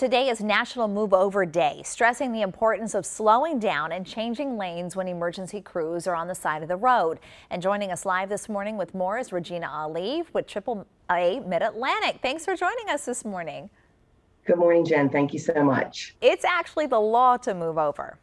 Today is National Move Over Day, stressing the importance of slowing down and changing lanes when emergency crews are on the side of the road. And joining us live this morning with more is Regina Ali with AAA Mid-Atlantic. Thanks for joining us this morning. Good morning, Jen. Thank you so much. It's actually the law to move over.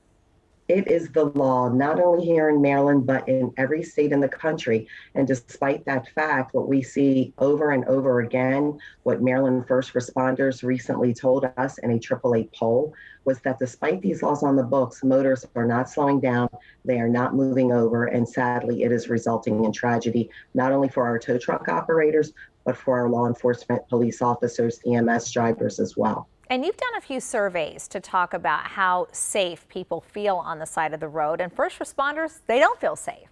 It is the law, not only here in Maryland, but in every state in the country. And despite that fact, what we see over and over again, what Maryland first responders recently told us in a AAA poll was that despite these laws on the books, motorists are not slowing down, they are not moving over, and sadly, it is resulting in tragedy, not only for our tow truck operators, but for our law enforcement, police officers, EMS drivers as well. And you've done a few surveys to talk about how safe people feel on the side of the road, and first responders, they don't feel safe.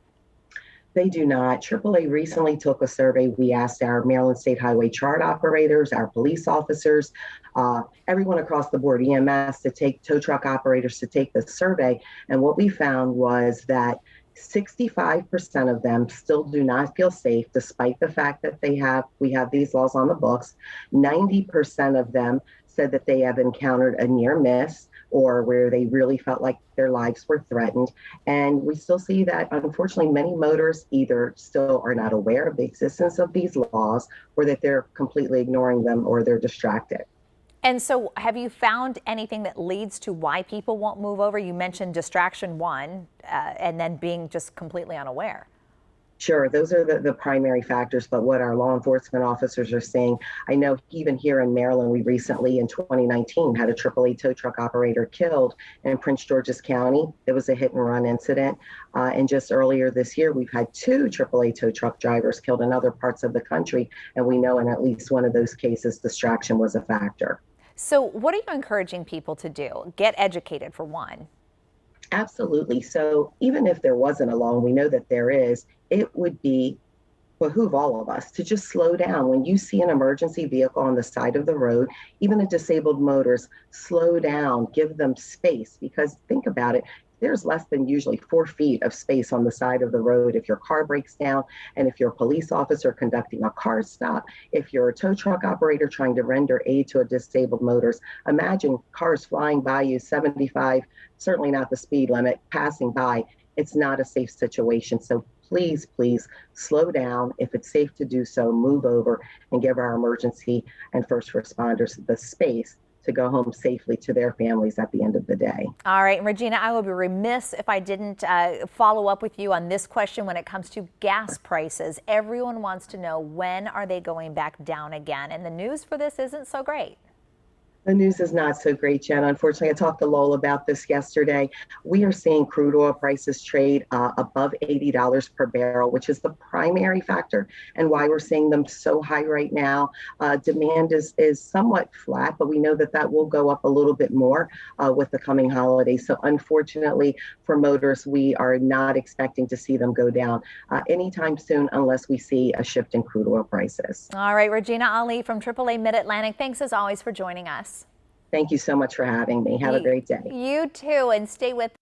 They do not. AAA recently took a survey. We asked our Maryland State Highway chart operators, our police officers, everyone across the board, EMS, tow truck operators to take the survey. And what we found was that 65% of them still do not feel safe, despite the fact that we have these laws on the books. 90% of them said that they have encountered a near miss or where they really felt like their lives were threatened. And we still see that, unfortunately, many motorists either still are not aware of the existence of these laws or that they're completely ignoring them or they're distracted. And so have you found anything that leads to why people won't move over? You mentioned distraction one, and then being just completely unaware. Sure, those are the primary factors, but what our law enforcement officers are saying, I know even here in Maryland, we recently in 2019 had a AAA tow truck operator killed in Prince George's County. It was a hit and run incident. And just earlier this year, we've had 2 AAA tow truck drivers killed in other parts of the country. And we know in at least one of those cases, distraction was a factor. So what are you encouraging people to do? Get educated, for one. Absolutely. So even if there wasn't a law, and we know that there is, it would behoove all of us to just slow down. When you see an emergency vehicle on the side of the road, even a disabled motorist, slow down, give them space, because think about it. There's less than usually 4 feet of space on the side of the road if your car breaks down, and if you're a police officer conducting a car stop, if you're a tow truck operator trying to render aid to a disabled motorist. Imagine cars flying by you 75, certainly not the speed limit, passing by. It's not a safe situation. So please, please slow down. If it's safe to do so, move over and give our emergency and first responders the space to go home safely to their families at the end of the day. All right, Regina, I would be remiss if I didn't follow up with you on this question when it comes to gas prices. Everyone wants to know, when are they going back down again? And the news for this isn't so great. The news is not so great, Jen. Unfortunately, I talked to Lowell about this yesterday. We are seeing crude oil prices trade above $80 per barrel, which is the primary factor and why we're seeing them so high right now. Demand is somewhat flat, but we know that that will go up a little bit more with the coming holidays. So unfortunately for motorists, we are not expecting to see them go down anytime soon unless we see a shift in crude oil prices. All right, Regina Ali from AAA Mid-Atlantic, thanks as always for joining us. Thank you so much for having me. Have a great day. You too, and stay with us.